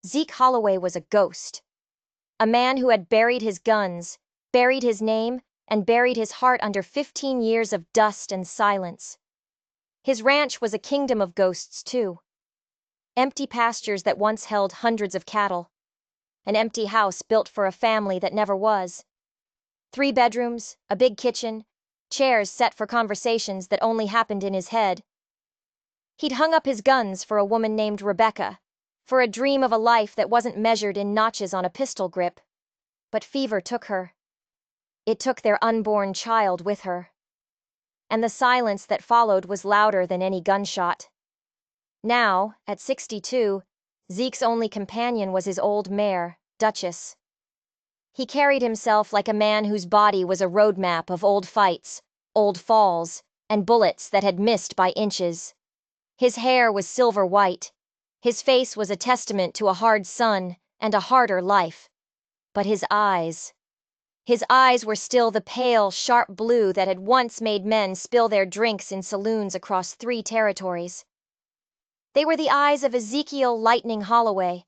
Zeke Holloway was a ghost. A man who had buried his guns, buried his name, and buried his heart under 15 years of dust and silence. His ranch was a kingdom of ghosts, too. Empty pastures that once held hundreds of cattle. An empty house built for a family that never was. 3 bedrooms, a big kitchen, chairs set for conversations that only happened in his head. He'd hung up his guns for a woman named Rebecca, for a dream of a life that wasn't measured in notches on a pistol grip. But fever took her. It took their unborn child with her. And the silence that followed was louder than any gunshot. Now, at 62, Zeke's only companion was his old mare, Duchess. He carried himself like a man whose body was a roadmap of old fights, old falls, and bullets that had missed by inches. His hair was silver white. His face was a testament to a hard sun and a harder life. But his eyes were still the pale, sharp blue that had once made men spill their drinks in saloons across 3 territories. They were the eyes of Ezekiel Lightning Holloway,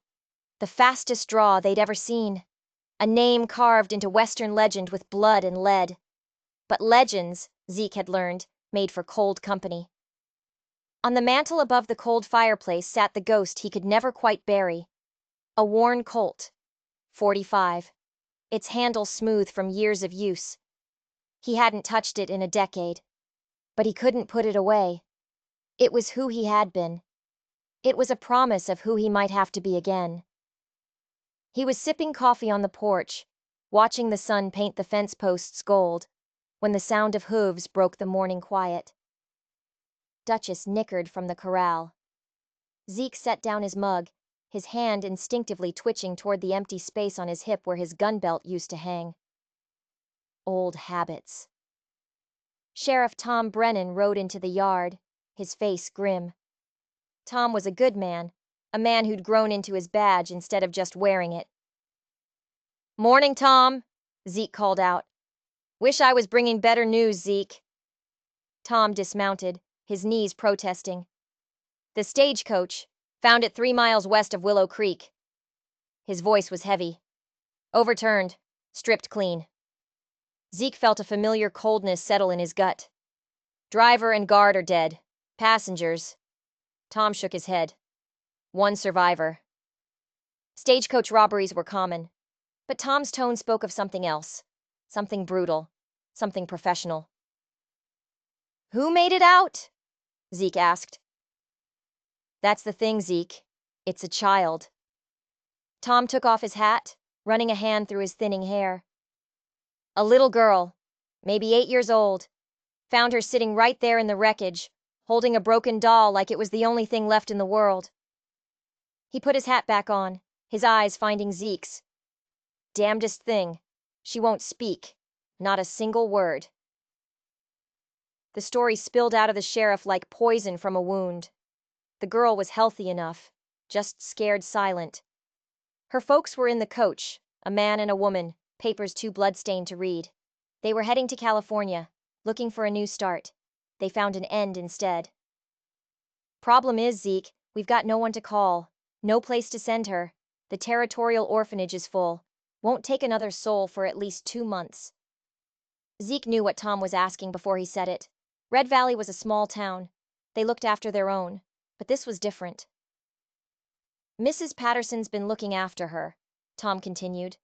the fastest draw they'd ever seen, a name carved into Western legend with blood and lead. But legends, Zeke had learned, made for cold company. On the mantel above the cold fireplace sat the ghost he could never quite bury. A worn Colt, .45, its handle smooth from years of use. He hadn't touched it in a decade, but he couldn't put it away. It was who he had been. It was a promise of who he might have to be again. He was sipping coffee on the porch, watching the sun paint the fence posts gold, when the sound of hooves broke the morning quiet. Duchess nickered from the corral. Zeke set down his mug, his hand instinctively twitching toward the empty space on his hip where his gun belt used to hang. Old habits. Sheriff Tom Brennan rode into the yard, his face grim. Tom was a good man, a man who'd grown into his badge instead of just wearing it. "Morning, Tom," Zeke called out. "Wish I was bringing better news, Zeke." Tom dismounted, his knees protesting. "The stagecoach, found it 3 miles west of Willow Creek." His voice was heavy. "Overturned, stripped clean." Zeke felt a familiar coldness settle in his gut. "Driver and guard are dead. Passengers." Tom shook his head. "1 survivor." Stagecoach robberies were common, but Tom's tone spoke of something else, something brutal, something professional. "Who made it out?" Zeke asked. "That's the thing, Zeke. It's a child." Tom took off his hat, running a hand through his thinning hair. "A little girl, maybe 8 years old. Found her sitting right there in the wreckage, holding a broken doll like it was the only thing left in the world." He put his hat back on, his eyes finding Zeke's. "Damnedest thing. She won't speak. Not a single word." The story spilled out of the sheriff like poison from a wound. The girl was healthy enough, just scared silent. Her folks were in the coach, a man and a woman, papers too bloodstained to read. They were heading to California, looking for a new start. They found an end instead. "Problem is, Zeke, we've got no one to call. No place to send her. The territorial orphanage is full. Won't take another soul for at least 2 months." Zeke knew what Tom was asking before he said it. Red Valley was a small town. They looked after their own. But this was different. "Mrs. Patterson's been looking after her," Tom continued.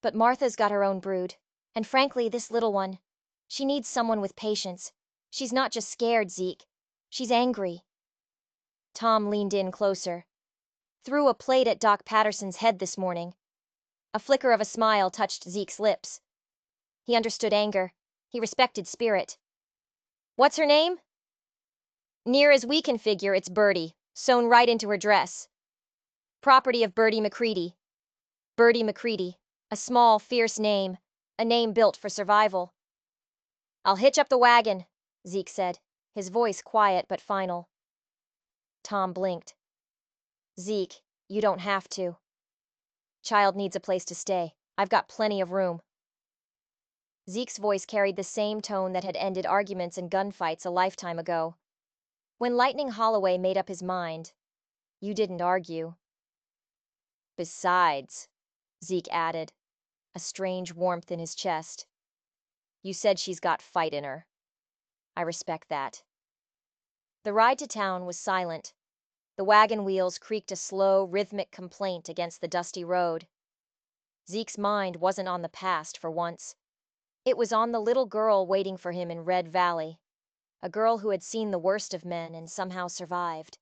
"But Martha's got her own brood. And frankly, this little one, she needs someone with patience. She's not just scared, Zeke. She's angry." Tom leaned in closer. "Threw a plate at Doc Patterson's head this morning." A flicker of a smile touched Zeke's lips. He understood anger. He respected spirit. "What's her name?" "Near as we can figure, it's Birdie, sewn right into her dress. Property of Birdie McCready." Birdie McCready, a small, fierce name, a name built for survival. "I'll hitch up the wagon," Zeke said, his voice quiet but final. Tom blinked. "Zeke, you don't have to. Child needs a place to stay. I've got plenty of room." Zeke's voice carried the same tone that had ended arguments and gunfights a lifetime ago. When Lightning Holloway made up his mind, you didn't argue. Besides, Zeke added, a strange warmth in his chest, you said she's got fight in her. I respect that. The ride to town was silent. The wagon wheels creaked a slow, rhythmic complaint against the dusty road. Zeke's mind wasn't on the past for once. It was on the little girl waiting for him in Red Valley, a girl who had seen the worst of men and somehow survived.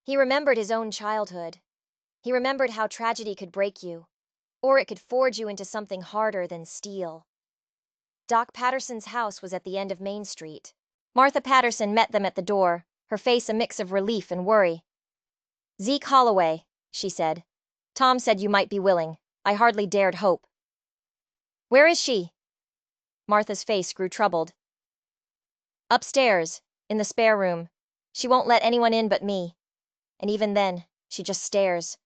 He remembered his own childhood. He remembered how tragedy could break you, or it could forge you into something harder than steel. Doc Patterson's house was at the end of Main Street. Martha Patterson met them at the door, her face a mix of relief and worry. "Zeke Holloway," she said. "Tom said you might be willing. I hardly dared hope." "Where is she?" Martha's face grew troubled. "Upstairs, in the spare room. She won't let anyone in but me. And even then, she just stares."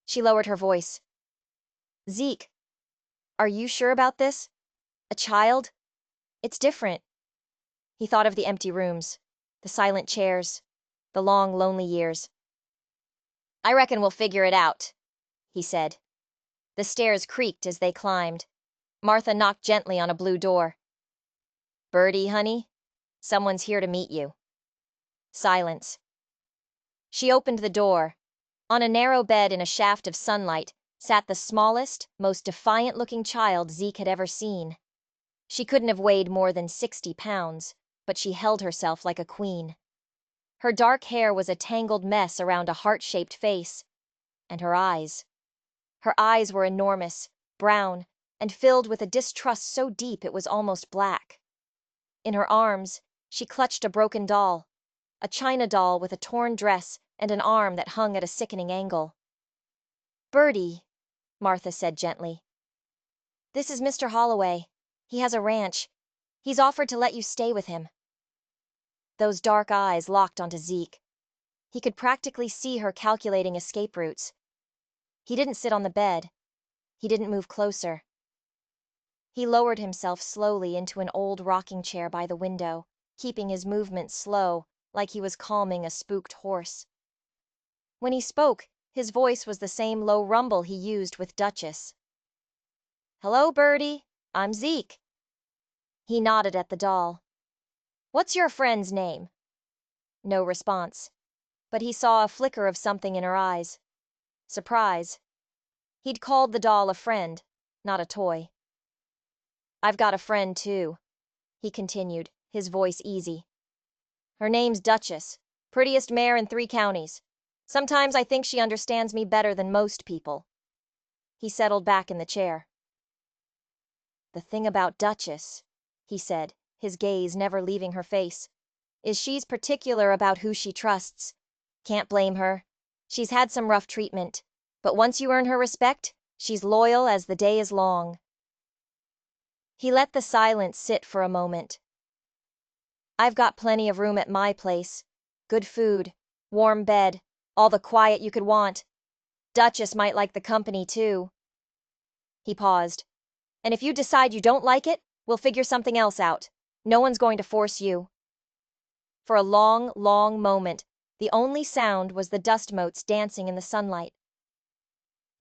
She lowered her voice. "Zeke, are you sure about this? A child? It's different." He thought of the empty rooms, the silent chairs, the long, lonely years. "I reckon we'll figure it out," he said. The stairs creaked as they climbed. Martha knocked gently on a blue door. "Birdie, honey, someone's here to meet you." Silence. She opened the door. On a narrow bed in a shaft of sunlight sat the smallest, most defiant-looking child Zeke had ever seen. She couldn't have weighed more than 60 pounds, but she held herself like a queen. Her dark hair was a tangled mess around a heart-shaped face. And her eyes. Her eyes were enormous, brown, and filled with a distrust so deep it was almost black. In her arms, she clutched a broken doll, a china doll with a torn dress and an arm that hung at a sickening angle. "Birdie," Martha said gently. "This is Mr. Holloway. He has a ranch. He's offered to let you stay with him." Those dark eyes locked onto Zeke. He could practically see her calculating escape routes. He didn't sit on the bed. He didn't move closer. He lowered himself slowly into an old rocking chair by the window, keeping his movements slow, like he was calming a spooked horse. When he spoke, his voice was the same low rumble he used with Duchess. "Hello, Birdie. I'm Zeke." He nodded at the doll. "What's your friend's name?" No response, but he saw a flicker of something in her eyes. Surprise. He'd called the doll a friend, not a toy. "I've got a friend, too," he continued, his voice easy. "Her name's Duchess, prettiest mare in 3 counties. Sometimes I think she understands me better than most people." He settled back in the chair. "The thing about Duchess," he said, his gaze never leaving her face, "is she's particular about who she trusts. Can't blame her. She's had some rough treatment, but once you earn her respect, she's loyal as the day is long." He let the silence sit for a moment. "I've got plenty of room at my place. Good food, warm bed, all the quiet you could want. Duchess might like the company, too." He paused. "And if you decide you don't like it, we'll figure something else out. No one's going to force you." For a long, long moment, the only sound was the dust motes dancing in the sunlight.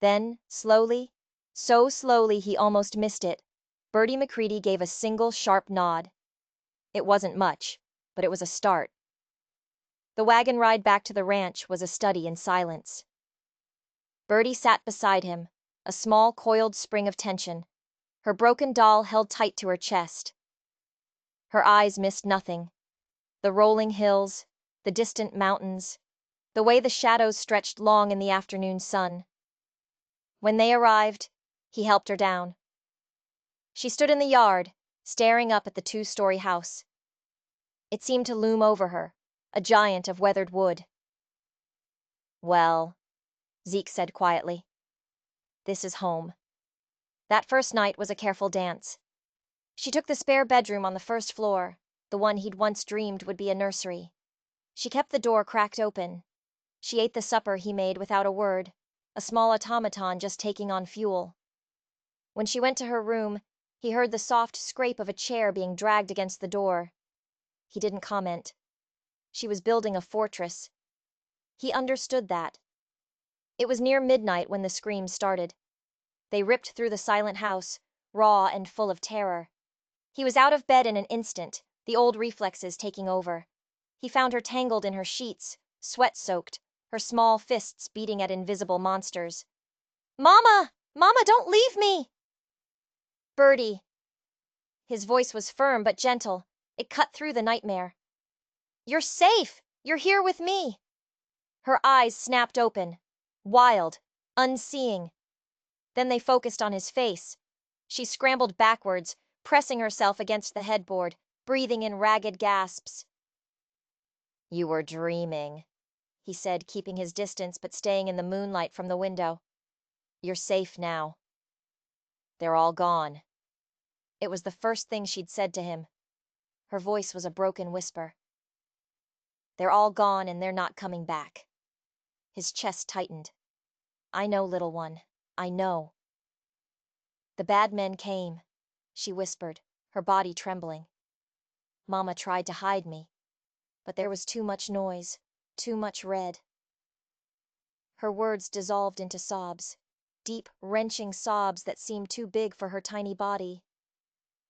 Then, slowly, so slowly he almost missed it, Bertie McCready gave a single sharp nod. It wasn't much, but it was a start. The wagon ride back to the ranch was a study in silence. Bertie sat beside him, a small coiled spring of tension, her broken doll held tight to her chest. Her eyes missed nothing. The rolling hills, the distant mountains, the way the shadows stretched long in the afternoon sun. When they arrived, he helped her down. She stood in the yard, staring up at the 2-story house. It seemed to loom over her, a giant of weathered wood. "Well," Zeke said quietly, "this is home." That first night was a careful dance. She took the spare bedroom on the first floor, the one he'd once dreamed would be a nursery. She kept the door cracked open. She ate the supper he made without a word, a small automaton just taking on fuel. When she went to her room, he heard the soft scrape of a chair being dragged against the door. He didn't comment. She was building a fortress. He understood that. It was near midnight when the screams started. They ripped through the silent house, raw and full of terror. He was out of bed in an instant, the old reflexes taking over. He found her tangled in her sheets, sweat-soaked, her small fists beating at invisible monsters. "Mama! Mama, don't leave me!" "Birdie." His voice was firm but gentle. It cut through the nightmare. "You're safe! You're here with me!" Her eyes snapped open, wild, unseeing. Then they focused on his face. She scrambled backwards, pressing herself against the headboard, breathing in ragged gasps. "You were dreaming," he said, keeping his distance but staying in the moonlight from the window. "You're safe now. They're all gone." It was the first thing she'd said to him. Her voice was a broken whisper. "They're all gone and they're not coming back." His chest tightened. "I know, little one. I know." "The bad men came," she whispered, her body trembling. "Mama tried to hide me, but there was too much noise, too much red." Her words dissolved into sobs, deep, wrenching sobs that seemed too big for her tiny body.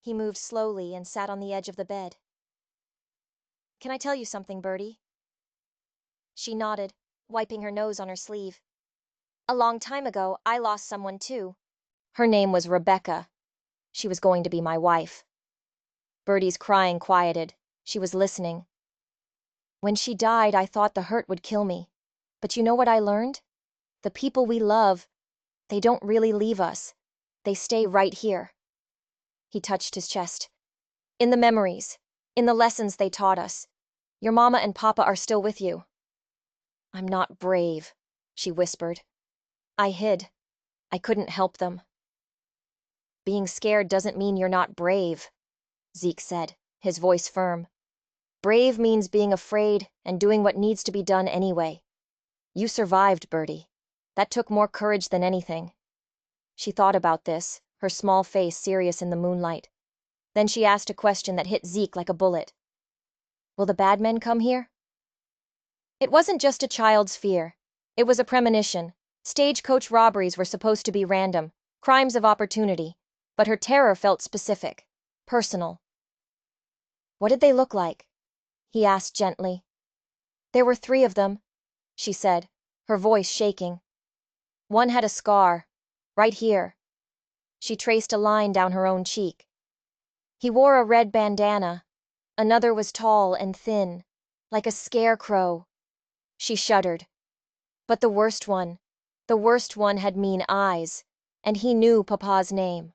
He moved slowly and sat on the edge of the bed. "Can I tell you something, Birdie?" She nodded, wiping her nose on her sleeve. "A long time ago, I lost someone too. Her name was Rebecca. She was going to be my wife." Birdie's crying quieted. She was listening. "When she died, I thought the hurt would kill me. But you know what I learned? The people we love, they don't really leave us. They stay right here." He touched his chest. "In the memories, in the lessons they taught us. Your mama and papa are still with you." "I'm not brave," she whispered. "I hid. I couldn't help them." "Being scared doesn't mean you're not brave," Zeke said, his voice firm. "Brave means being afraid and doing what needs to be done anyway. You survived, Birdie. That took more courage than anything." She thought about this, her small face serious in the moonlight. Then she asked a question that hit Zeke like a bullet. "Will the bad men come here?" It wasn't just a child's fear. It was a premonition. Stagecoach robberies were supposed to be random, crimes of opportunity, but her terror felt specific, personal. "What did they look like?" he asked gently. "There were 3 of them," she said, her voice shaking. "One had a scar, right here." She traced a line down her own cheek. "He wore a red bandana. Another was tall and thin, like a scarecrow." She shuddered. "But the worst one had mean eyes, and he knew Papa's name."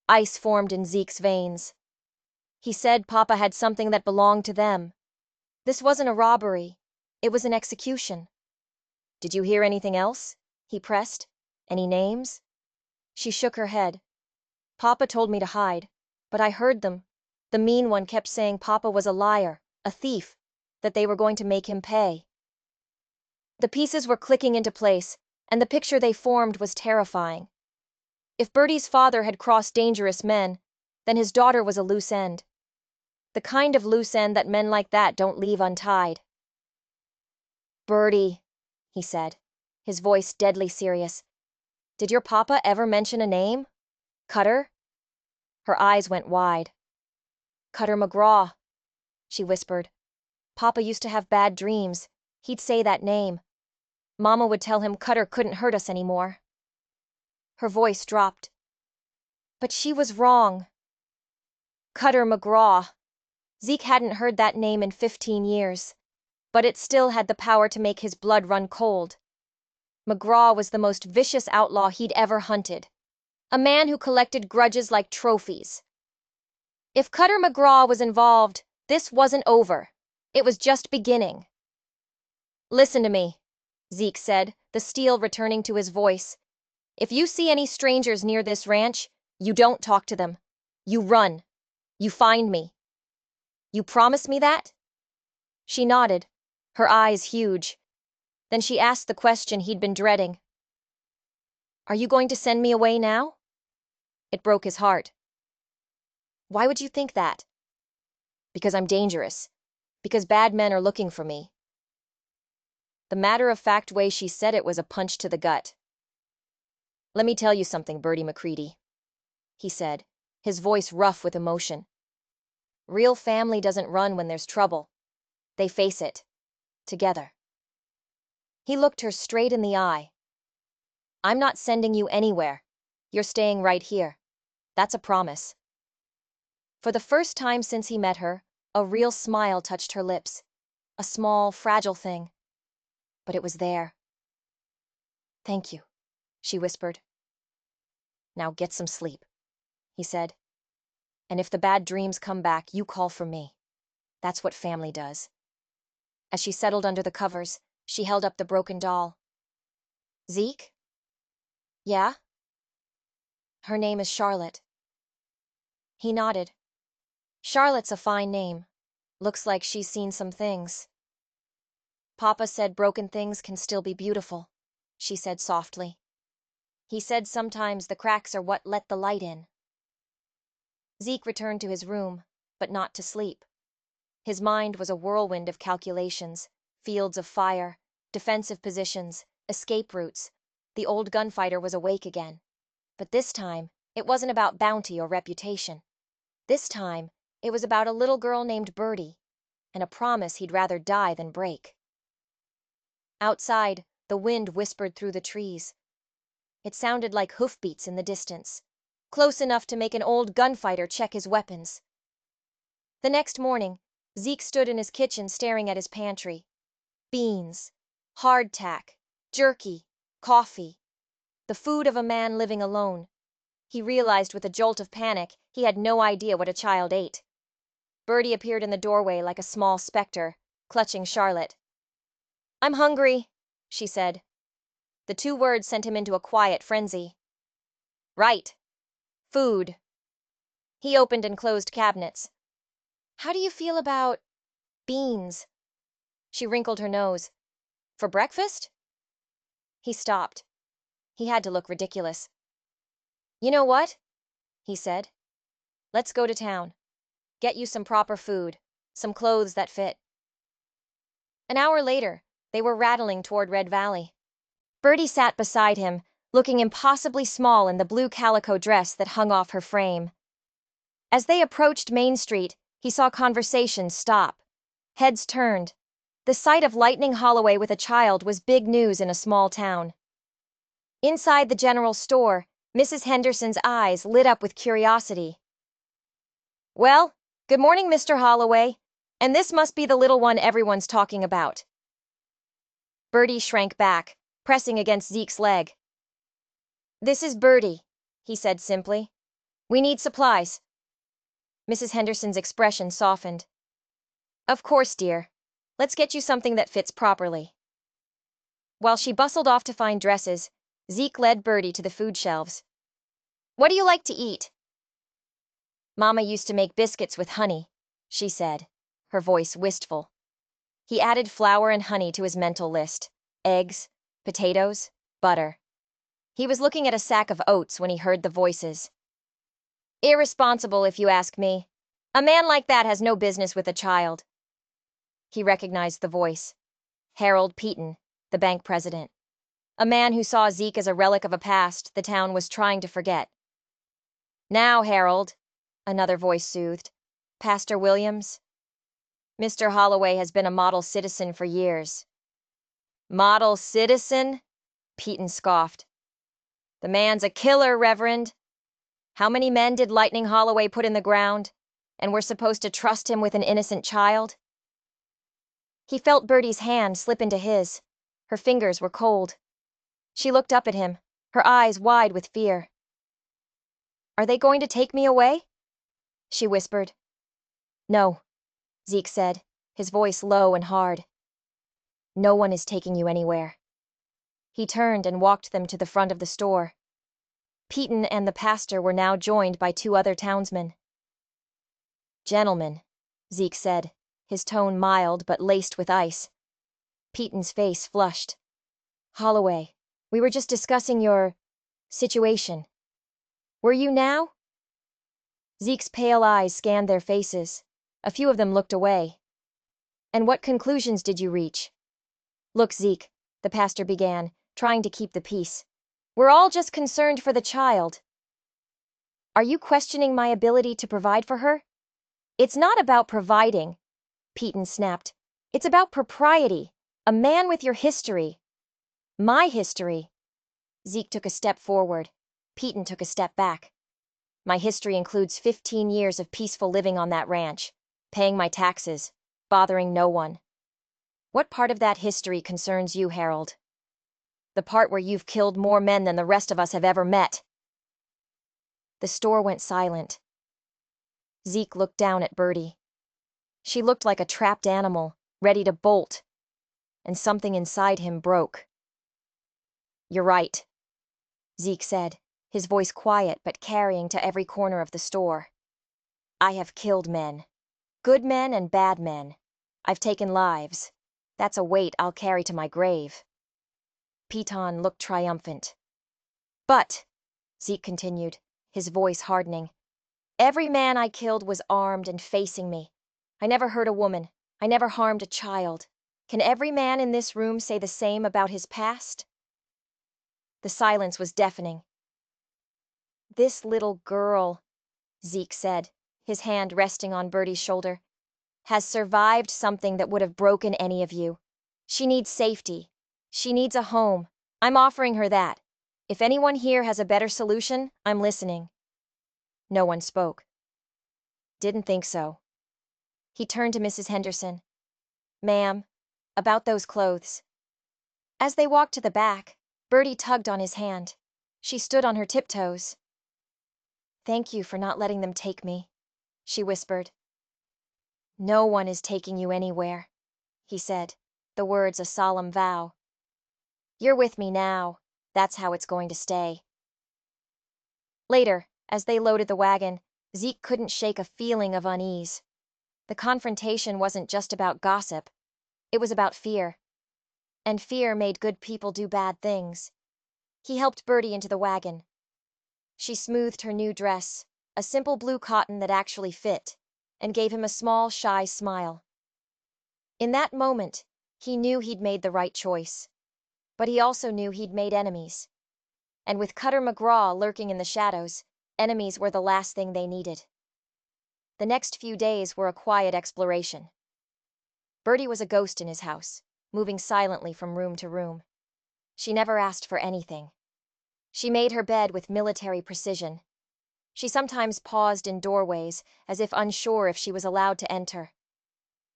Ice formed in Zeke's veins. "He said Papa had something that belonged to them. This wasn't a robbery. It was an execution." "Did you hear anything else?" he pressed. "Any names?" She shook her head. "Papa told me to hide, but I heard them. The mean one kept saying Papa was a liar, a thief, that they were going to make him pay." The pieces were clicking into place, and the picture they formed was terrifying. If Birdie's father had crossed dangerous men, then his daughter was a loose end. The kind of loose end that men like that don't leave untied. "Birdie," he said, his voice deadly serious, "did your papa ever mention a name? Cutter?" Her eyes went wide. "Cutter McGraw," she whispered. "Papa used to have bad dreams. He'd say that name. Mama would tell him Cutter couldn't hurt us anymore." Her voice dropped. "But she was wrong. Cutter McGraw." Zeke hadn't heard that name in 15 years, but it still had the power to make his blood run cold. McGraw was the most vicious outlaw he'd ever hunted. A man who collected grudges like trophies. If Cutter McGraw was involved, this wasn't over. It was just beginning. "Listen to me," Zeke said, the steel returning to his voice. "If you see any strangers near this ranch, you don't talk to them. You run. You find me. You promise me that?" She nodded, her eyes huge. Then she asked the question he'd been dreading. "Are you going to send me away now?" It broke his heart. "Why would you think that?" "Because I'm dangerous. Because bad men are looking for me." The matter-of-fact way she said it was a punch to the gut. "Let me tell you something, Bertie McCready," he said, his voice rough with emotion. "Real family doesn't run when there's trouble. They face it. Together." He looked her straight in the eye. "I'm not sending you anywhere. You're staying right here. That's a promise." For the first time since he met her, a real smile touched her lips. A small, fragile thing. But it was there. "Thank you," she whispered. "Now get some sleep," he said. "And if the bad dreams come back, you call for me. That's what family does." As she settled under the covers, she held up the broken doll. "Zeke?" "Yeah?" "Her name is Charlotte." He nodded. "Charlotte's a fine name. Looks like she's seen some things." "Papa said broken things can still be beautiful," she said softly. "He said sometimes the cracks are what let the light in." Zeke returned to his room, but not to sleep. His mind was a whirlwind of calculations, fields of fire, defensive positions, escape routes. The old gunfighter was awake again. But this time, it wasn't about bounty or reputation. This time, it was about a little girl named Bertie, and a promise he'd rather die than break. Outside, the wind whispered through the trees. It sounded like hoofbeats in the distance, close enough to make an old gunfighter check his weapons. The next morning, Zeke stood in his kitchen staring at his pantry. Beans, hardtack, jerky, coffee. The food of a man living alone. He realized with a jolt of panic he had no idea what a child ate. Bertie appeared in the doorway like a small specter, clutching Charlotte. "I'm hungry," she said. The two words sent him into a quiet frenzy. "Right. Food." He opened and closed cabinets. "How do you feel about beans?" She wrinkled her nose. "For breakfast?" He stopped. He had to look ridiculous. "You know what?" he said. "Let's go to town. Get you some proper food, some clothes that fit." An hour later, they were rattling toward Red Valley. Bertie sat beside him, looking impossibly small in the blue calico dress that hung off her frame. As they approached Main Street, he saw conversation stop. Heads turned. The sight of Lightning Holloway with a child was big news in a small town. Inside the general store, Mrs. Henderson's eyes lit up with curiosity. "Well, good morning, Mr. Holloway. And this must be the little one everyone's talking about." Bertie shrank back, pressing against Zeke's leg. "This is Bertie," he said simply. "We need supplies." Mrs. Henderson's expression softened. "Of course, dear. Let's get you something that fits properly." While she bustled off to find dresses, Zeke led Bertie to the food shelves. "What do you like to eat?" "Mama used to make biscuits with honey," she said, her voice wistful. He added flour and honey to his mental list. Eggs, potatoes, butter. He was looking at a sack of oats when he heard the voices. "Irresponsible, if you ask me. A man like that has no business with a child." He recognized the voice. Harold Peaton, the bank president. A man who saw Zeke as a relic of a past the town was trying to forget. "Now, Harold," another voice soothed. "Pastor Williams?" "Mr. Holloway has been a model citizen for years." "Model citizen?" Peaton scoffed. "The man's a killer, Reverend. How many men did Lightning Holloway put in the ground? And we're supposed to trust him with an innocent child?" He felt Bertie's hand slip into his. Her fingers were cold. She looked up at him, her eyes wide with fear. "Are they going to take me away?" she whispered. "No," Zeke said, his voice low and hard. "No one is taking you anywhere." He turned and walked them to the front of the store. Peaton and the pastor were now joined by two other townsmen. "Gentlemen," Zeke said, his tone mild but laced with ice. Peaton's face flushed. "Holloway, we were just discussing your situation. Were you now?" Zeke's pale eyes scanned their faces. A few of them looked away. "And what conclusions did you reach?" Look, Zeke, the pastor began, trying to keep the peace. We're all just concerned for the child. Are you questioning my ability to provide for her? It's not about providing, Peyton snapped. It's about propriety. A man with your history. My history. Zeke took a step forward. Peyton took a step back. My history includes 15 years of peaceful living on that ranch, paying my taxes, bothering no one. What part of that history concerns you, Harold? The part where you've killed more men than the rest of us have ever met. The store went silent. Zeke looked down at Bertie. She looked like a trapped animal, ready to bolt, and something inside him broke. You're right, Zeke said, his voice quiet but carrying to every corner of the store. I have killed men. Good men and bad men. I've taken lives. That's a weight I'll carry to my grave. Peyton looked triumphant. But, Zeke continued, his voice hardening, every man I killed was armed and facing me. I never hurt a woman. I never harmed a child. Can every man in this room say the same about his past? The silence was deafening. This little girl, Zeke said, his hand resting on Bertie's shoulder, has survived something that would have broken any of you. She needs safety. She needs a home. I'm offering her that. If anyone here has a better solution, I'm listening. No one spoke. Didn't think so. He turned to Mrs. Henderson. Ma'am, about those clothes. As they walked to the back, Bertie tugged on his hand. She stood on her tiptoes. Thank you for not letting them take me, she whispered. No one is taking you anywhere, he said, the words a solemn vow. You're with me now. That's how it's going to stay. Later, as they loaded the wagon, Zeke couldn't shake a feeling of unease. The confrontation wasn't just about gossip. It was about fear. And fear made good people do bad things. He helped Bertie into the wagon. She smoothed her new dress, a simple blue cotton that actually fit, and gave him a small, shy smile. In that moment, he knew he'd made the right choice. But he also knew he'd made enemies. And with Cutter McGraw lurking in the shadows, enemies were the last thing they needed. The next few days were a quiet exploration. Bertie was a ghost in his house, moving silently from room to room. She never asked for anything. She made her bed with military precision. She sometimes paused in doorways, as if unsure if she was allowed to enter.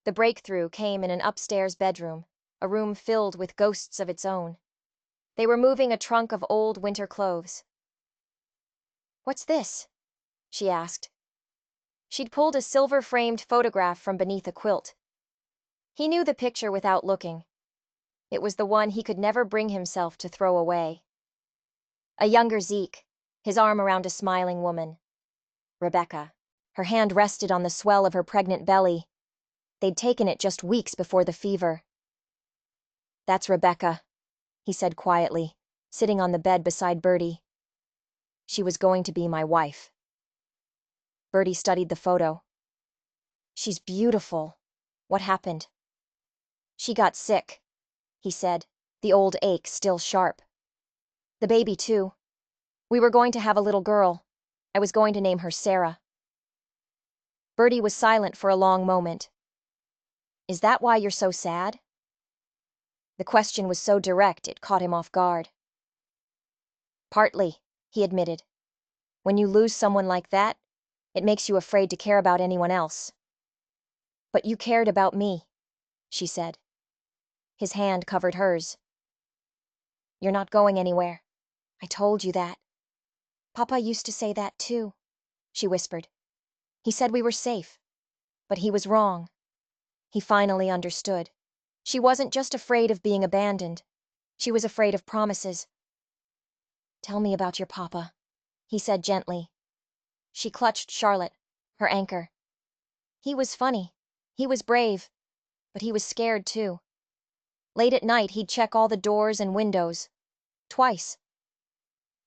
The breakthrough came in an upstairs bedroom, a room filled with ghosts of its own. They were moving a trunk of old winter clothes. What's this? She asked. She'd pulled a silver-framed photograph from beneath a quilt. He knew the picture without looking. It was the one he could never bring himself to throw away. A younger Zeke, his arm around a smiling woman. Rebecca. Her hand rested on the swell of her pregnant belly. They'd taken it just weeks before the fever. That's Rebecca, he said quietly, sitting on the bed beside Bertie. She was going to be my wife. Bertie studied the photo. She's beautiful. What happened? She got sick, he said, the old ache still sharp. The baby, too. We were going to have a little girl. I was going to name her Sarah. Bertie was silent for a long moment. Is that why you're so sad? The question was so direct it caught him off guard. Partly, he admitted. When you lose someone like that, it makes you afraid to care about anyone else. But you cared about me, she said. His hand covered hers. You're not going anywhere. I told you that. Papa used to say that too, she whispered. He said we were safe. But he was wrong. He finally understood. She wasn't just afraid of being abandoned. She was afraid of promises. Tell me about your papa, he said gently. She clutched Charlotte, her anchor. He was funny. He was brave. But he was scared too. Late at night, he'd check all the doors and windows. Twice.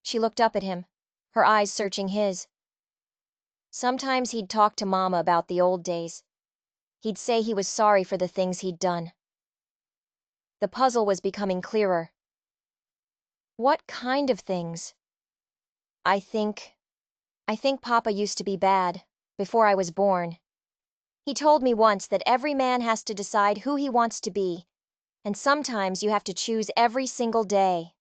She looked up at him, her eyes searching his. Sometimes he'd talk to Mama about the old days. He'd say he was sorry for the things he'd done. The puzzle was becoming clearer. What kind of things? I think Papa used to be bad, before I was born. He told me once that every man has to decide who he wants to be, and sometimes you have to choose every single day.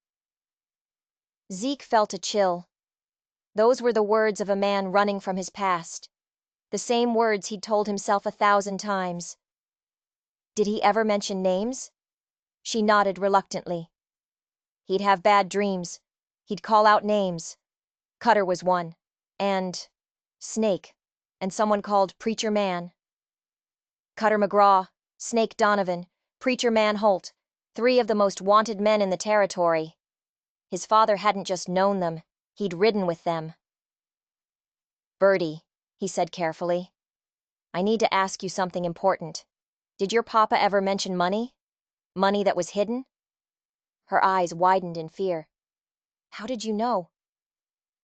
Zeke felt a chill. Those were the words of a man running from his past. The same words he'd told himself 1,000 times. Did he ever mention names? She nodded reluctantly. He'd have bad dreams. He'd call out names. Cutter was one. And Snake. And someone called Preacher Man. Cutter McGraw, Snake Donovan, Preacher Man Holt, 3 of the most wanted men in the territory. His father hadn't just known them, he'd ridden with them. Birdie, he said carefully, I need to ask you something important. Did your papa ever mention money? Money that was hidden? Her eyes widened in fear. How did you know?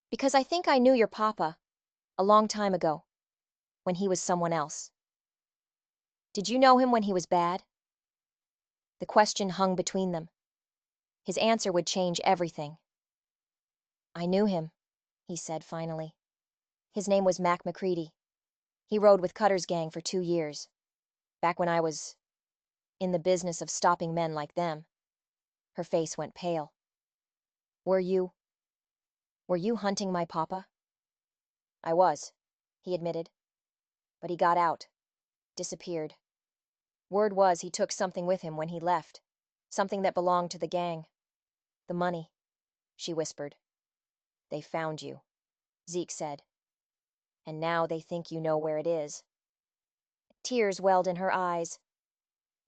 Because I think I knew your papa, a long time ago, when he was someone else. Did you know him when he was bad? The question hung between them. His answer would change everything. I knew him, he said finally. His name was Mac McCready. He rode with Cutter's gang for 2 years, back when I was in the business of stopping men like them. Her face went pale. Were you hunting my papa? I was, he admitted. But he got out, disappeared. Word was he took something with him when he left, something that belonged to the gang. The money, she whispered. They found you, Zeke said. And now they think you know where it is. Tears welled in her eyes.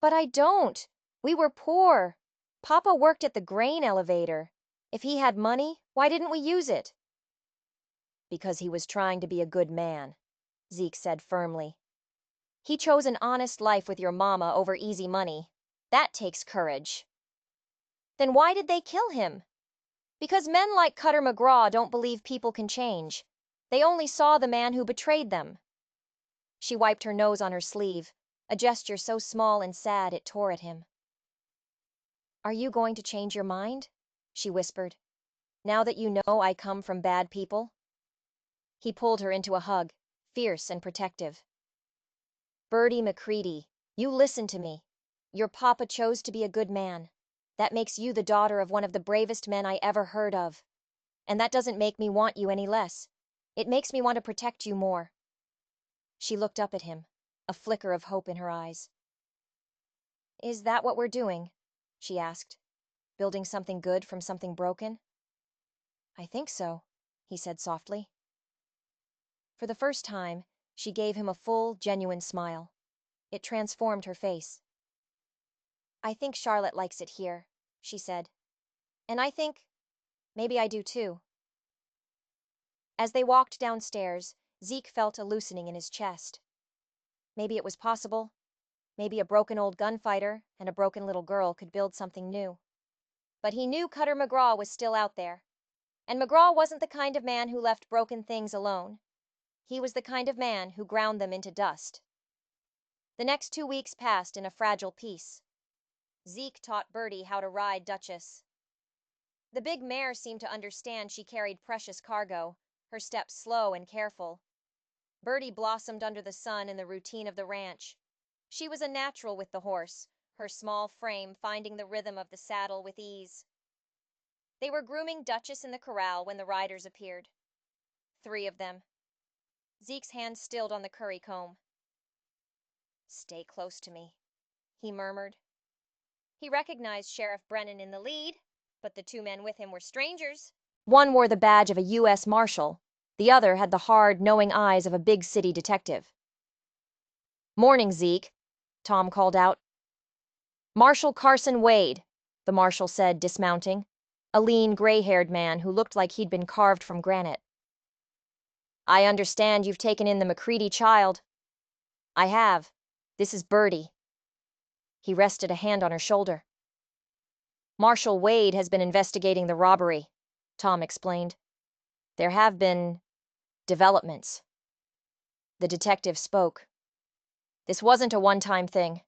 But I don't. We were poor. Papa worked at the grain elevator. If he had money, why didn't we use it? Because he was trying to be a good man, Zeke said firmly. He chose an honest life with your mama over easy money. That takes courage. Then why did they kill him? Because men like Cutter McGraw don't believe people can change. They only saw the man who betrayed them. She wiped her nose on her sleeve, a gesture so small and sad it tore at him. Are you going to change your mind? She whispered. Now that you know I come from bad people? He pulled her into a hug, fierce and protective. Birdie McCready, you listen to me. Your papa chose to be a good man. That makes you the daughter of one of the bravest men I ever heard of. And that doesn't make me want you any less. It makes me want to protect you more. She looked up at him, a flicker of hope in her eyes. Is that what we're doing? She asked. Building something good from something broken? I think so, he said softly. For the first time, she gave him a full, genuine smile. It transformed her face. I think Charlotte likes it here, she said. And I think maybe I do too. As they walked downstairs, Zeke felt a loosening in his chest. Maybe it was possible. Maybe a broken old gunfighter and a broken little girl could build something new. But he knew Cutter McGraw was still out there. And McGraw wasn't the kind of man who left broken things alone. He was the kind of man who ground them into dust. The next 2 weeks passed in a fragile peace. Zeke taught Birdie how to ride Duchess. The big mare seemed to understand she carried precious cargo, her steps slow and careful. Birdie blossomed under the sun in the routine of the ranch. She was a natural with the horse, her small frame finding the rhythm of the saddle with ease. They were grooming Duchess in the corral when the riders appeared. 3 of them. Zeke's hand stilled on the curry comb. Stay close to me, he murmured. He recognized Sheriff Brennan in the lead, but the 2 men with him were strangers. One wore the badge of a U.S. Marshal. The other had the hard, knowing eyes of a big city detective. Morning, Zeke, Tom called out. Marshal Carson Wade, the marshal said, dismounting. A lean, gray-haired man who looked like he'd been carved from granite. I understand you've taken in the McCready child. I have. This is Birdie. He rested a hand on her shoulder. Marshal Wade has been investigating the robbery, Tom explained. There have been developments. The detective spoke. This wasn't a one-time thing.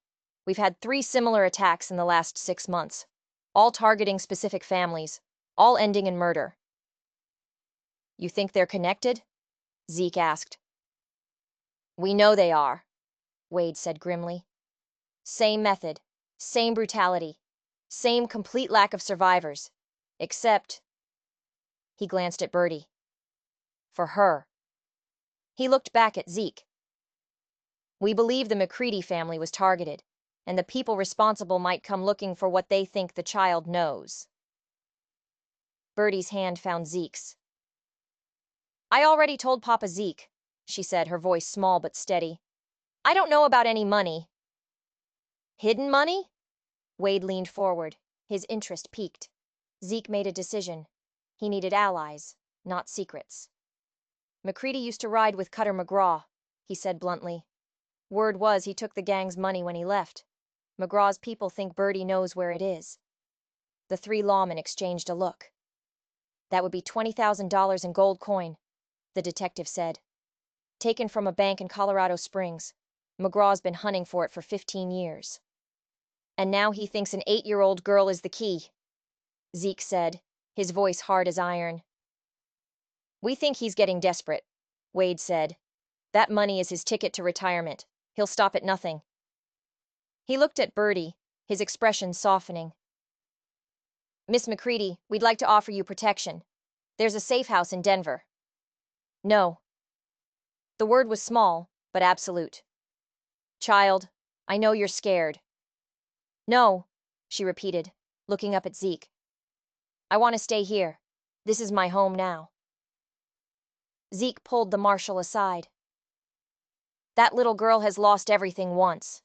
We've had 3 similar attacks in the last 6 months, all targeting specific families, all ending in murder. You think they're connected? Zeke asked. We know they are, Wade said grimly. Same method, same brutality, same complete lack of survivors. Except, he glanced at Birdie. For her. He looked back at Zeke. We believe the McCready family was targeted, and the people responsible might come looking for what they think the child knows. Birdie's hand found Zeke's. I already told Papa Zeke, she said, her voice small but steady. I don't know about any money. Hidden money? Wade leaned forward, his interest piqued. Zeke made a decision. He needed allies, not secrets. McCready used to ride with Cutter McGraw, he said bluntly. Word was he took the gang's money when he left. McGraw's people think Birdie knows where it is. The 3 lawmen exchanged a look. That would be $20,000 in gold coin, the detective said. Taken from a bank in Colorado Springs. McGraw's been hunting for it for 15 years. And now he thinks an 8-year-old girl is the key, Zeke said, his voice hard as iron. We think he's getting desperate, Wade said. That money is his ticket to retirement. He'll stop at nothing. He looked at Birdie, his expression softening. Miss McCready, we'd like to offer you protection. There's a safe house in Denver. No. The word was small, but absolute. Child, I know you're scared. No, she repeated, looking up at Zeke. I want to stay here. This is my home now. Zeke pulled the marshal aside. That little girl has lost everything once,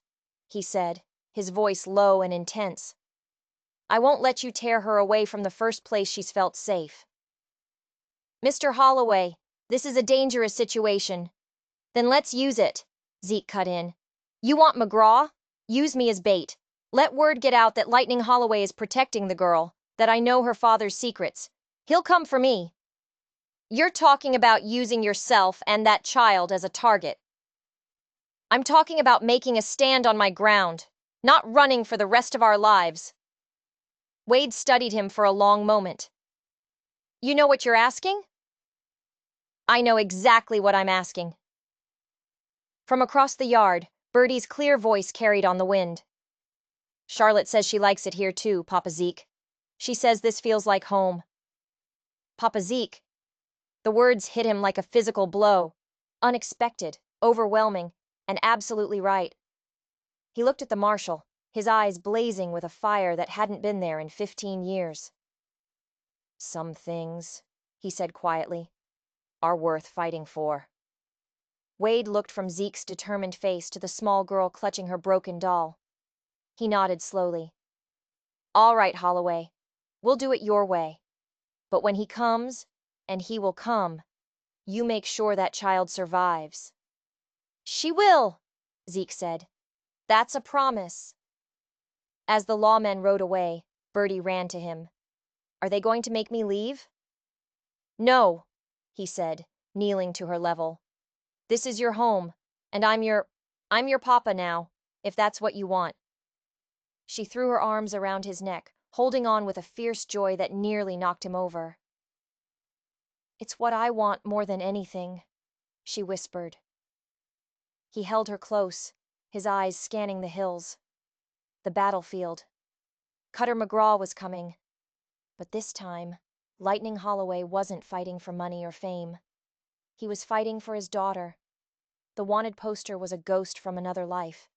he said, his voice low and intense. I won't let you tear her away from the first place she's felt safe. Mr. Holloway, this is a dangerous situation. Then let's use it, Zeke cut in. You want McGraw? Use me as bait. Let word get out that Lightning Holloway is protecting the girl, that I know her father's secrets. He'll come for me. You're talking about using yourself and that child as a target. I'm talking about making a stand on my ground, not running for the rest of our lives. Wade studied him for a long moment. You know what you're asking? I know exactly what I'm asking. From across the yard, Birdie's clear voice carried on the wind. Charlotte says she likes it here too, Papa Zeke. She says this feels like home. Papa Zeke. The words hit him like a physical blow. Unexpected, overwhelming, and absolutely right. He looked at the marshal, his eyes blazing with a fire that hadn't been there in 15 years. Some things, he said quietly, are worth fighting for. Wade looked from Zeke's determined face to the small girl clutching her broken doll. He nodded slowly. All right, Holloway. We'll do it your way. But when he comes, and he will come, you make sure that child survives. She will, Zeke said. That's a promise. As the lawmen rode away, Birdie ran to him. Are they going to make me leave? No, he said, kneeling to her level. This is your home, and I'm your papa now, if that's what you want. She threw her arms around his neck, holding on with a fierce joy that nearly knocked him over. It's what I want more than anything, she whispered. He held her close, his eyes scanning the hills. The battlefield. Cutter McGraw was coming. But this time, Lightning Holloway wasn't fighting for money or fame. He was fighting for his daughter. The wanted poster was a ghost from another life.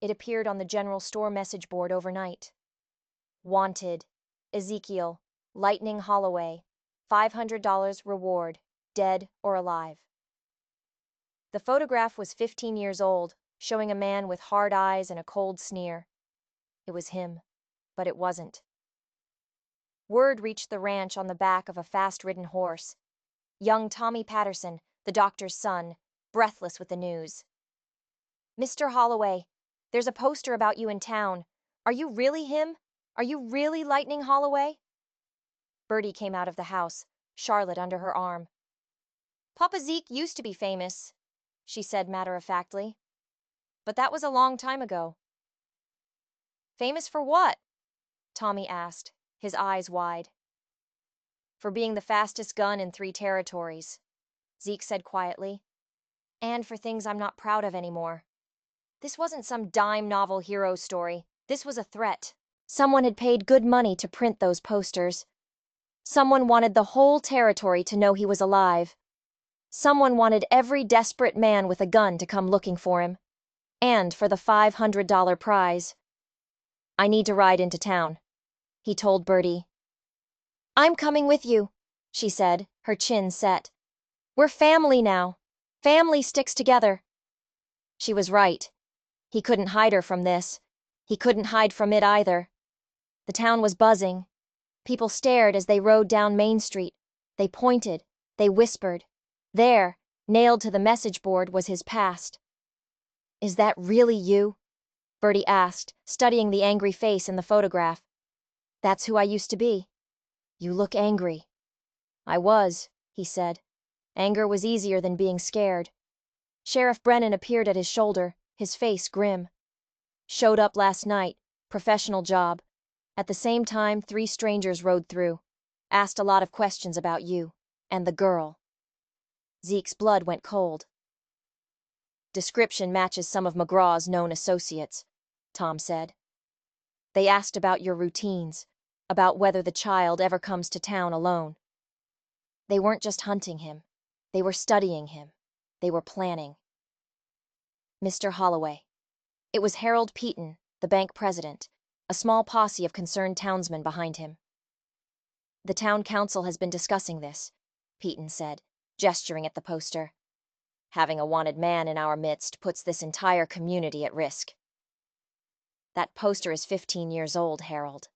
It appeared on the general store message board overnight. Wanted. Ezekiel. Lightning Holloway. $500 reward. Dead or alive. The photograph was 15 years old, showing a man with hard eyes and a cold sneer. It was him, but it wasn't. Word reached the ranch on the back of a fast-ridden horse. Young Tommy Patterson, the doctor's son, breathless with the news. Mr. Holloway, there's a poster about you in town. Are you really him? Are you really Lightning Holloway? Birdie came out of the house, Charlotte under her arm. Papa Zeke used to be famous, she said matter-of-factly. But that was a long time ago. Famous for what? Tommy asked, his eyes wide. For being the fastest gun in 3 territories, Zeke said quietly. And for things I'm not proud of anymore. This wasn't some dime novel hero story. This was a threat. Someone had paid good money to print those posters. Someone wanted the whole territory to know he was alive. Someone wanted every desperate man with a gun to come looking for him. And for the $500 prize. I need to ride into town, he told Bertie. I'm coming with you, she said, her chin set. We're family now. Family sticks together. She was right. He couldn't hide her from this. He couldn't hide from it either. The town was buzzing. People stared as they rode down Main Street. They pointed. They whispered. There, nailed to the message board, was his past. Is that really you? Bertie asked, studying the angry face in the photograph. That's who I used to be. You look angry. I was, he said. Anger was easier than being scared. Sheriff Brennan appeared at his shoulder, his face grim. Showed up last night, professional job. At the same time, 3 strangers rode through. Asked a lot of questions about you, and the girl. Zeke's blood went cold. Description matches some of McGraw's known associates, Tom said. They asked about your routines, about whether the child ever comes to town alone. They weren't just hunting him. They were studying him. They were planning. Mr. Holloway. It was Harold Peaton, the bank president, a small posse of concerned townsmen behind him. The town council has been discussing this, Peaton said, gesturing at the poster. Having a wanted man in our midst puts this entire community at risk. That poster is 15 years old, Harold.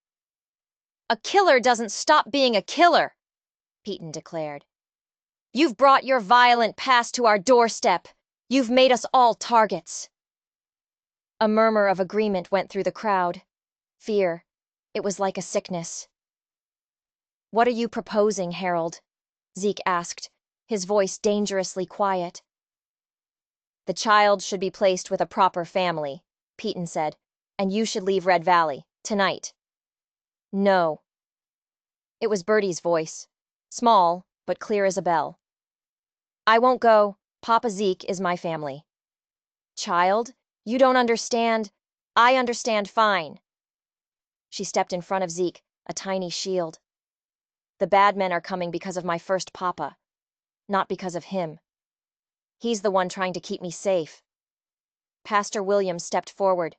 A killer doesn't stop being a killer, Peaton declared. You've brought your violent past to our doorstep. You've made us all targets. A murmur of agreement went through the crowd. Fear. It was like a sickness. What are you proposing, Harold? Zeke asked, his voice dangerously quiet. The child should be placed with a proper family, Peaton said, and you should leave Red Valley, tonight. No. It was Bertie's voice, small, but clear as a bell. I won't go. Papa Zeke is my family. Child, you don't understand. I understand fine. She stepped in front of Zeke, a tiny shield. The bad men are coming because of my first papa, not because of him. He's the one trying to keep me safe. Pastor Williams stepped forward.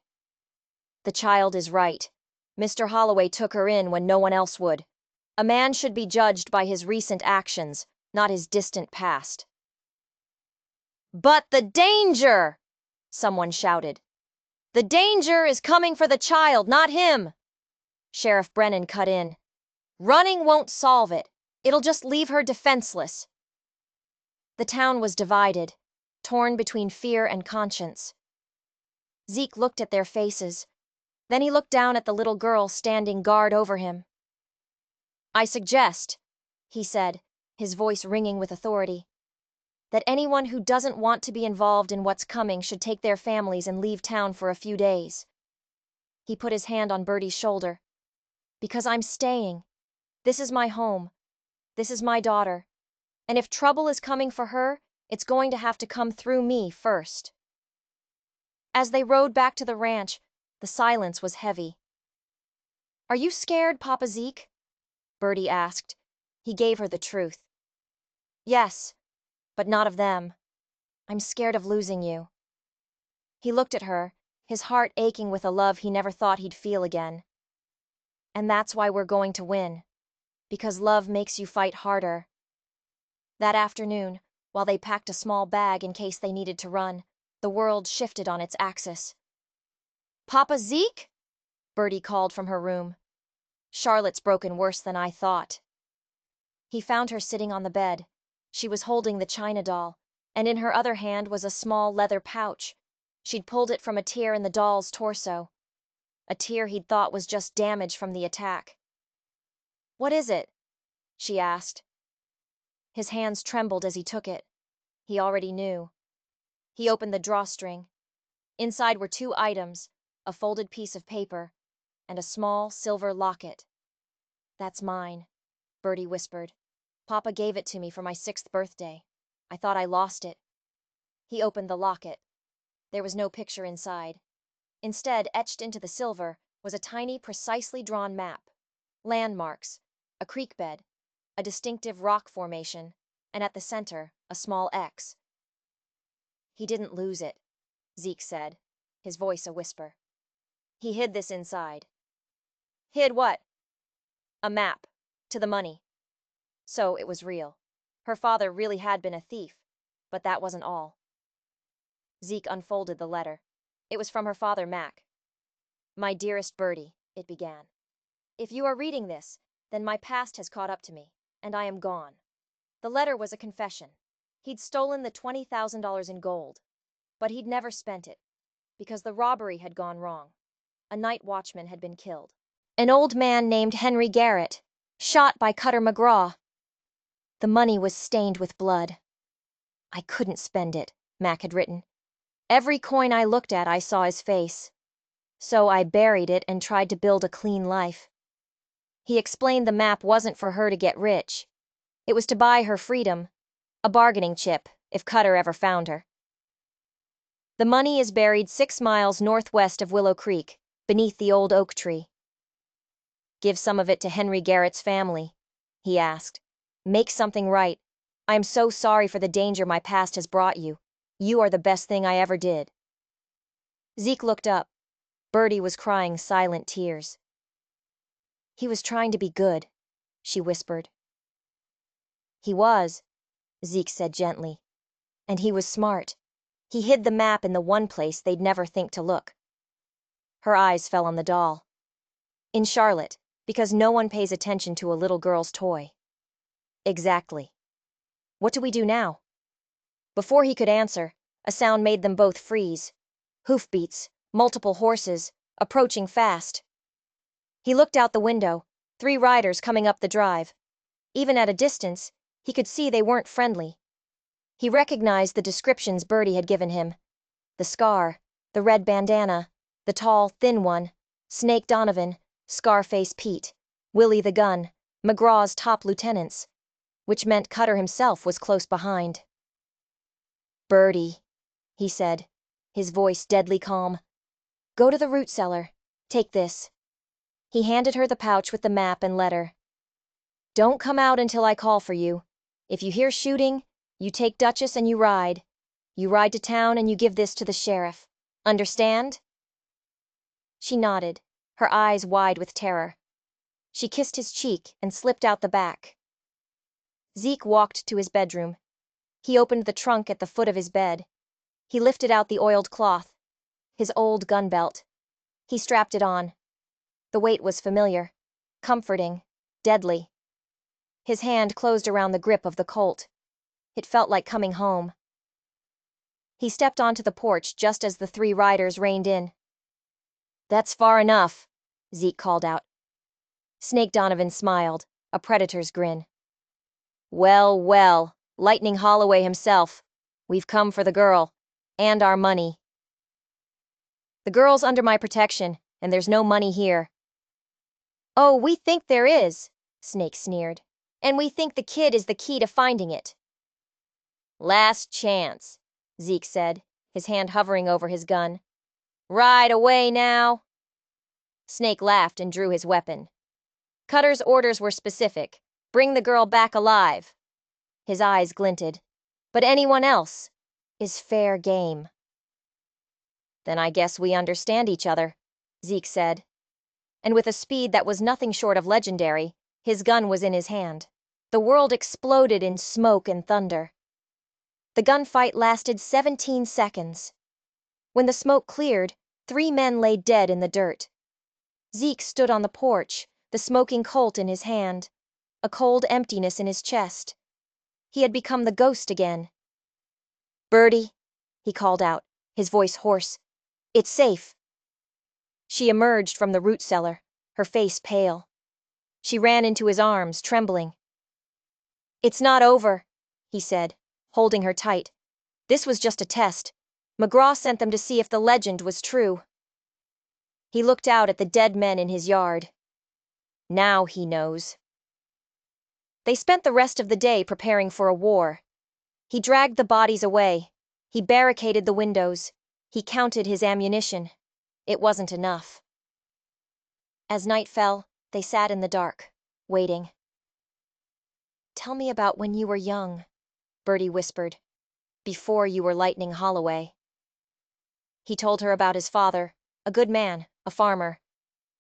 The child is right. Mr. Holloway took her in when no one else would. A man should be judged by his recent actions, not his distant past. But the danger! Someone shouted. The danger is coming for the child, not him! Sheriff Brennan cut in. Running won't solve it. It'll just leave her defenseless. The town was divided, torn between fear and conscience. Zeke looked at their faces. Then he looked down at the little girl standing guard over him. I suggest, he said, his voice ringing with authority, that anyone who doesn't want to be involved in what's coming should take their families and leave town for a few days. He put his hand on Bertie's shoulder. Because I'm staying. This is my home. This is my daughter. And if trouble is coming for her, it's going to have to come through me first. As they rode back to the ranch, the silence was heavy. Are you scared, Papa Zeke? Bertie asked. He gave her the truth. Yes, but not of them. I'm scared of losing you. He looked at her, his heart aching with a love he never thought he'd feel again. And that's why we're going to win. Because love makes you fight harder. That afternoon, while they packed a small bag in case they needed to run, the world shifted on its axis. Papa Zeke? Bertie called from her room. Charlotte's broken worse than I thought. He found her sitting on the bed. She was holding the China doll, and in her other hand was a small leather pouch. She'd pulled it from a tear in the doll's torso. A tear he'd thought was just damage from the attack. What is it? She asked. His hands trembled as he took it. He already knew. He opened the drawstring. Inside were 2 items, a folded piece of paper, and a small silver locket. "That's mine," Bertie whispered. "Papa gave it to me for my 6th birthday. I thought I lost it." He opened the locket. There was no picture inside. Instead, etched into the silver, was a tiny, precisely drawn map. Landmarks, a creek bed, a distinctive rock formation, and at the center, a small X. "He didn't lose it," Zeke said, his voice a whisper. "He hid this inside." "Hid what?" "A map. To the money." So it was real. Her father really had been a thief, but that wasn't all. Zeke unfolded the letter. It was from her father, Mac. "My dearest Bertie," it began. "If you are reading this, then my past has caught up to me, and I am gone." The letter was a confession. He'd stolen the $20,000 in gold, but he'd never spent it, because the robbery had gone wrong. A night watchman had been killed. An old man named Henry Garrett, shot by Cutter McGraw. The money was stained with blood. "I couldn't spend it," Mac had written. "Every coin I looked at, I saw his face. So I buried it and tried to build a clean life." He explained the map wasn't for her to get rich. It was to buy her freedom, a bargaining chip, if Cutter ever found her. "The money is buried 6 miles northwest of Willow Creek, beneath the old oak tree." "Give some of it to Henry Garrett's family," he asked. "Make something right. I am so sorry for the danger my past has brought you. You are the best thing I ever did." Zeke looked up. Bertie was crying silent tears. "He was trying to be good," she whispered. "He was," Zeke said gently. "And he was smart. He hid the map in the one place they'd never think to look." Her eyes fell on the doll. "In Charlotte, because no one pays attention to a little girl's toy." "Exactly. What do we do now?" Before he could answer, a sound made them both freeze. Hoofbeats, multiple horses, approaching fast. He looked out the window, 3 riders coming up the drive. Even at a distance, he could see they weren't friendly. He recognized the descriptions Bertie had given him. The scar, the red bandana, the tall, thin one, Snake Donovan, Scarface Pete, Willie the Gun, McGraw's top lieutenants, which meant Cutter himself was close behind. "Bertie," he said, his voice deadly calm. "Go to the root cellar. Take this." He handed her the pouch with the map and letter. "Don't come out until I call for you. If you hear shooting, you take Duchess and you ride. You ride to town and you give this to the sheriff. Understand?" She nodded, her eyes wide with terror. She kissed his cheek and slipped out the back. Zeke walked to his bedroom. He opened the trunk at the foot of his bed. He lifted out the oiled cloth, his old gun belt. He strapped it on. The weight was familiar, comforting, deadly. His hand closed around the grip of the Colt. It felt like coming home. He stepped onto the porch just as the 3 riders reined in. "That's far enough," Zeke called out. Snake Donovan smiled, a predator's grin. "Well, well, Lightning Holloway himself. We've come for the girl. And our money." "The girl's under my protection, and there's no money here." "Oh, we think there is," Snake sneered. "And we think the kid is the key to finding it." "Last chance," Zeke said, his hand hovering over his gun. "Ride away now." Snake laughed and drew his weapon. Cutter's orders were specific. Bring the girl back alive. His eyes glinted. But anyone else is fair game. "Then I guess we understand each other," Zeke said. And with a speed that was nothing short of legendary, his gun was in his hand. The world exploded in smoke and thunder. The gunfight lasted 17 seconds. When the smoke cleared, 3 men lay dead in the dirt. Zeke stood on the porch, the smoking Colt in his hand, a cold emptiness in his chest. He had become the ghost again. "Bertie," he called out, his voice hoarse. "It's safe." She emerged from the root cellar, her face pale. She ran into his arms, trembling. "It's not over," he said, holding her tight. "This was just a test. McGraw sent them to see if the legend was true." He looked out at the dead men in his yard. Now he knows. They spent the rest of the day preparing for a war. He dragged the bodies away. He barricaded the windows. He counted his ammunition. It wasn't enough. As night fell, they sat in the dark, waiting. "Tell me about when you were young," Bertie whispered. "Before you were Lightning Holloway." He told her about his father, a good man, a farmer.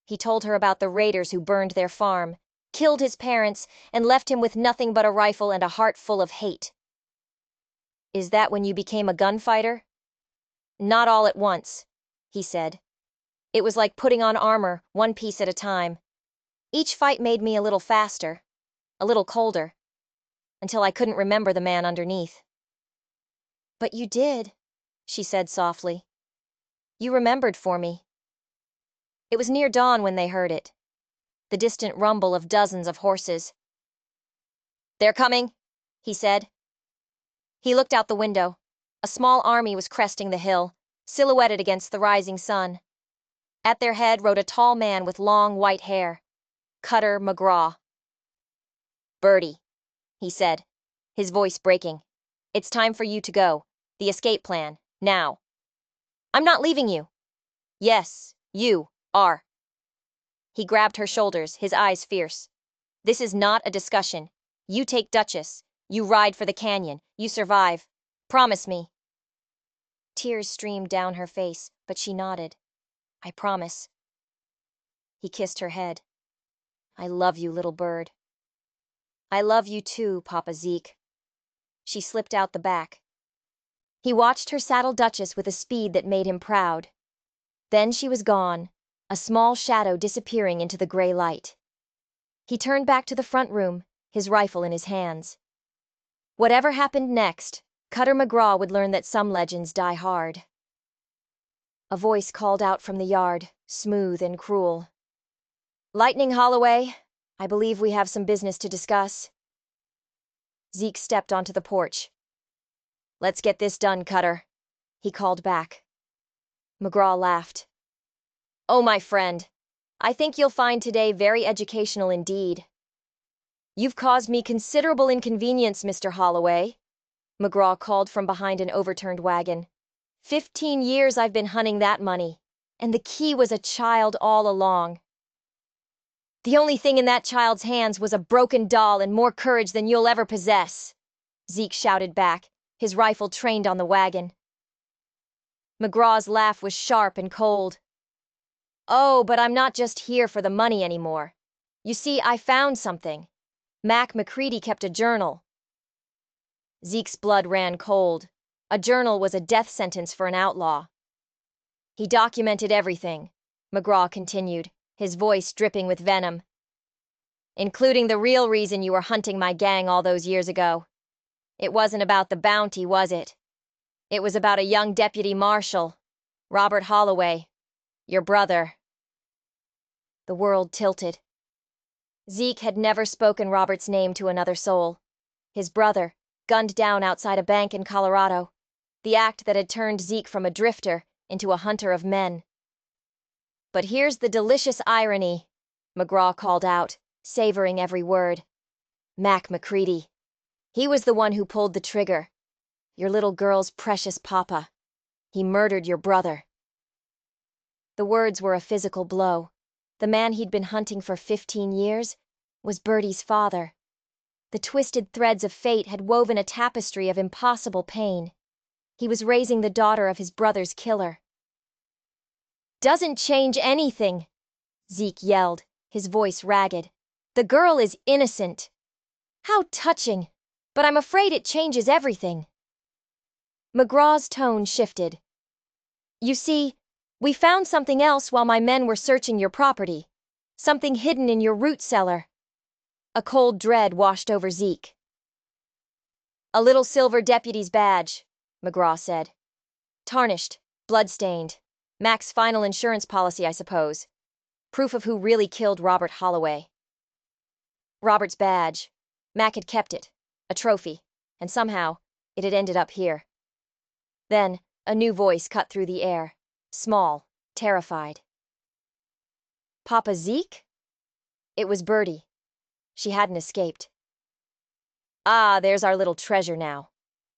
He told her about the raiders who burned their farm, killed his parents, and left him with nothing but a rifle and a heart full of hate. "Is that when you became a gunfighter?" "Not all at once," he said. "It was like putting on armor, one piece at a time. Each fight made me a little faster, a little colder, until I couldn't remember the man underneath." "But you did," she said softly. "You remembered for me." It was near dawn when they heard it. The distant rumble of dozens of horses. "They're coming," he said. He looked out the window. A small army was cresting the hill, silhouetted against the rising sun. At their head rode a tall man with long white hair. Cutter McGraw. "Bertie," he said, his voice breaking. "It's time for you to go. The escape plan, now." "I'm not leaving you." "Yes, you are." He grabbed her shoulders, his eyes fierce. "This is not a discussion. You take Duchess. You ride for the canyon. You survive. Promise me." Tears streamed down her face, but she nodded. "I promise." He kissed her head. "I love you, little bird." "I love you too, Papa Zeke." She slipped out the back. He watched her saddle Duchess with a speed that made him proud. Then she was gone, a small shadow disappearing into the gray light. He turned back to the front room, his rifle in his hands. Whatever happened next, Cutter McGraw would learn that some legends die hard. A voice called out from the yard, smooth and cruel. "Lightning Holloway, I believe we have some business to discuss." Zeke stepped onto the porch. "Let's get this done, Cutter," he called back. McGraw laughed. "Oh, my friend, I think you'll find today very educational indeed." "You've caused me considerable inconvenience, Mr. Holloway," McGraw called from behind an overturned wagon. 15 years I've been hunting that money, and the key was a child all along." "The only thing in that child's hands was a broken doll and more courage than you'll ever possess," Zeke shouted back, his rifle trained on the wagon. McGraw's laugh was sharp and cold. "Oh, but I'm not just here for the money anymore. You see, I found something. Mac McCready kept a journal." Zeke's blood ran cold. A journal was a death sentence for an outlaw. "He documented everything," McGraw continued, his voice dripping with venom. "Including the real reason you were hunting my gang all those years ago. It wasn't about the bounty, was it? It was about a young deputy marshal, Robert Holloway, your brother." The world tilted. Zeke had never spoken Robert's name to another soul. His brother, gunned down outside a bank in Colorado. The act that had turned Zeke from a drifter into a hunter of men. "But here's the delicious irony," McGraw called out, savoring every word. "Mac McCready. He was the one who pulled the trigger. Your little girl's precious papa. He murdered your brother." The words were a physical blow. The man he'd been hunting for 15 years was Bertie's father. The twisted threads of fate had woven a tapestry of impossible pain. He was raising the daughter of his brother's killer. "Doesn't change anything," Zeke yelled, his voice ragged. "The girl is innocent." "How touching! But I'm afraid it changes everything." McGraw's tone shifted. "You see, we found something else while my men were searching your property. Something hidden in your root cellar." A cold dread washed over Zeke. "A little silver deputy's badge," McGraw said. "Tarnished, blood-stained. Mac's final insurance policy, I suppose. Proof of who really killed Robert Holloway." Robert's badge. Mac had kept it, a trophy, and somehow it had ended up here. Then a new voice cut through the air, small, terrified. Papa Zeke? It was Birdie. She hadn't escaped. "Ah, there's our little treasure now,"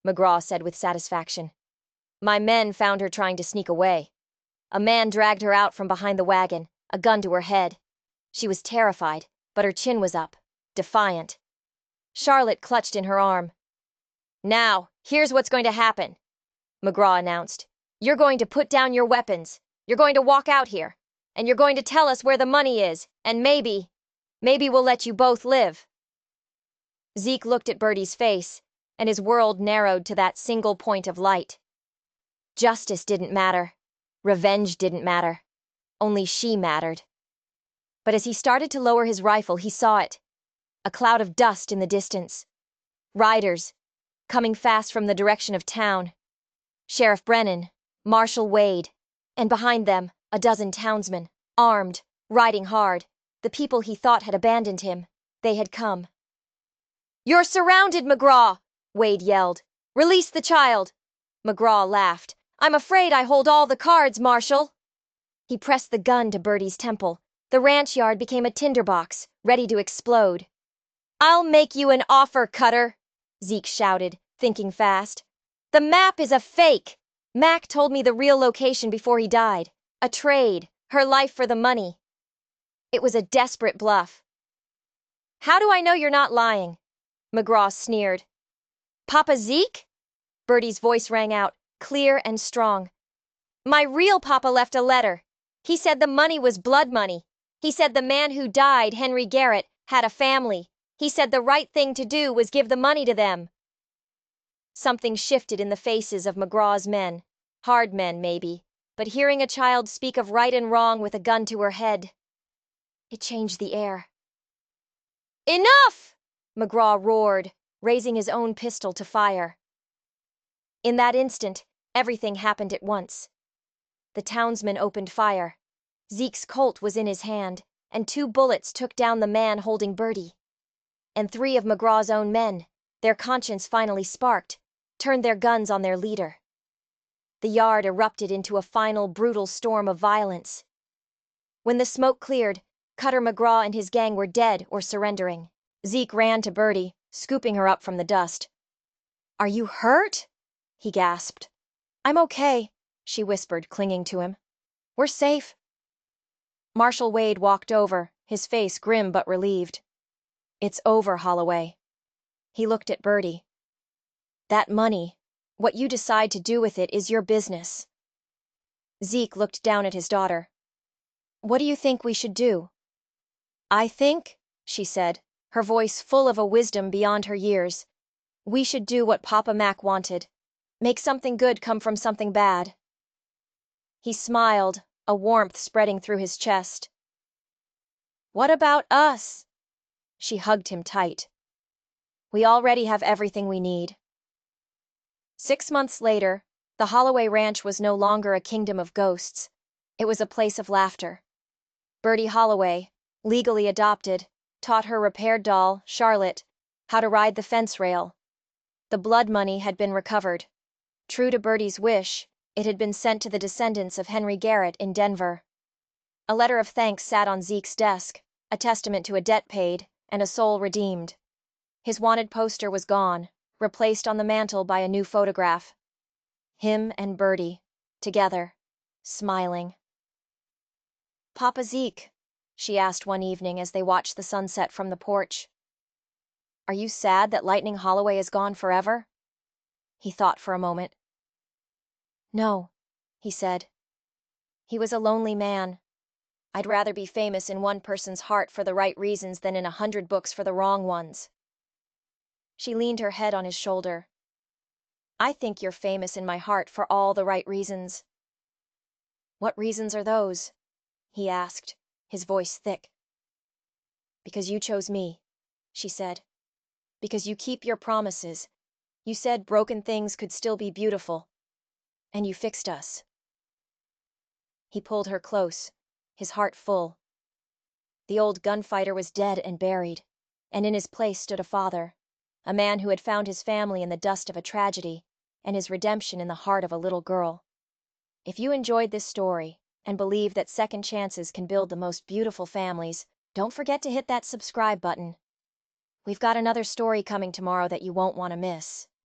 McGraw said with satisfaction. "My men found her trying to sneak away. A man dragged her out from behind the wagon, a gun to her head. She was terrified, but her chin was up, defiant. Charlotte clutched in her arm. "Now, here's what's going to happen," McGraw announced. "You're going to put down your weapons. You're going to walk out here. And you're going to tell us where the money is, and maybe we'll let you both live." Zeke looked at Birdie's face, and his world narrowed to that single point of light. Justice didn't matter. Revenge didn't matter. Only she mattered. But as he started to lower his rifle, he saw it. A cloud of dust in the distance. Riders, coming fast from the direction of town. Sheriff Brennan, Marshal Wade, and behind them, a dozen townsmen, armed, riding hard. The people he thought had abandoned him. They had come. "You're surrounded, McGraw!" Wade yelled. "Release the child!" McGraw laughed. "I'm afraid I hold all the cards, Marshal." He pressed the gun to Birdie's temple. The ranch yard became a tinderbox, ready to explode. "I'll make you an offer, Cutter," Zeke shouted, thinking fast. "The map is a fake. Mac told me the real location before he died. A trade, her life for the money." It was a desperate bluff. "How do I know you're not lying?" McGraw sneered. "Papa Zeke?" Birdie's voice rang out, clear and strong. "My real papa left a letter. He said the money was blood money. He said the man who died, Henry Garrett, had a family. He said the right thing to do was give the money to them." Something shifted in the faces of McGraw's men. Hard men, maybe, but hearing a child speak of right and wrong with a gun to her head, it changed the air. "Enough!" McGraw roared, raising his own pistol to fire. In that instant, everything happened at once. The townsmen opened fire. Zeke's Colt was in his hand, and 2 bullets took down the man holding Birdie. And 3 of McGraw's own men, their conscience finally sparked, turned their guns on their leader. The yard erupted into a final brutal storm of violence. When the smoke cleared, Cutter McGraw and his gang were dead or surrendering. Zeke ran to Birdie, scooping her up from the dust. "Are you hurt?" he gasped. "I'm okay," she whispered, clinging to him. "We're safe." Marshal Wade walked over, his face grim but relieved. "It's over, Holloway." He looked at Birdie. "That money, what you decide to do with it is your business." Zeke looked down at his daughter. "What do you think we should do?" "I think," she said, her voice full of a wisdom beyond her years, "we should do what Papa Mac wanted. Make something good come from something bad." He smiled, a warmth spreading through his chest. "What about us?" She hugged him tight. "We already have everything we need." 6 months later, the Holloway Ranch was no longer a kingdom of ghosts. It was a place of laughter. Birdie Holloway, legally adopted, taught her repaired doll, Charlotte, how to ride the fence rail. The blood money had been recovered. True to Birdie's wish, it had been sent to the descendants of Henry Garrett in Denver. A letter of thanks sat on Zeke's desk, a testament to a debt paid and a soul redeemed. His wanted poster was gone, replaced on the mantel by a new photograph. Him and Birdie, together, smiling. "Papa Zeke," she asked one evening as they watched the sunset from the porch, "are you sad that Lightning Holloway is gone forever?" He thought for a moment. "No," he said. "He was a lonely man. I'd rather be famous in one person's heart for the right reasons than in 100 books for the wrong ones." She leaned her head on his shoulder. "I think you're famous in my heart for all the right reasons." "What reasons are those?" he asked, his voice thick. "Because you chose me," she said. "Because you keep your promises. You said broken things could still be beautiful. And you fixed us." He pulled her close, his heart full. The old gunfighter was dead and buried, and in his place stood a father, a man who had found his family in the dust of a tragedy, and his redemption in the heart of a little girl. If you enjoyed this story, and believe that second chances can build the most beautiful families, don't forget to hit that subscribe button. We've got another story coming tomorrow that you won't want to miss.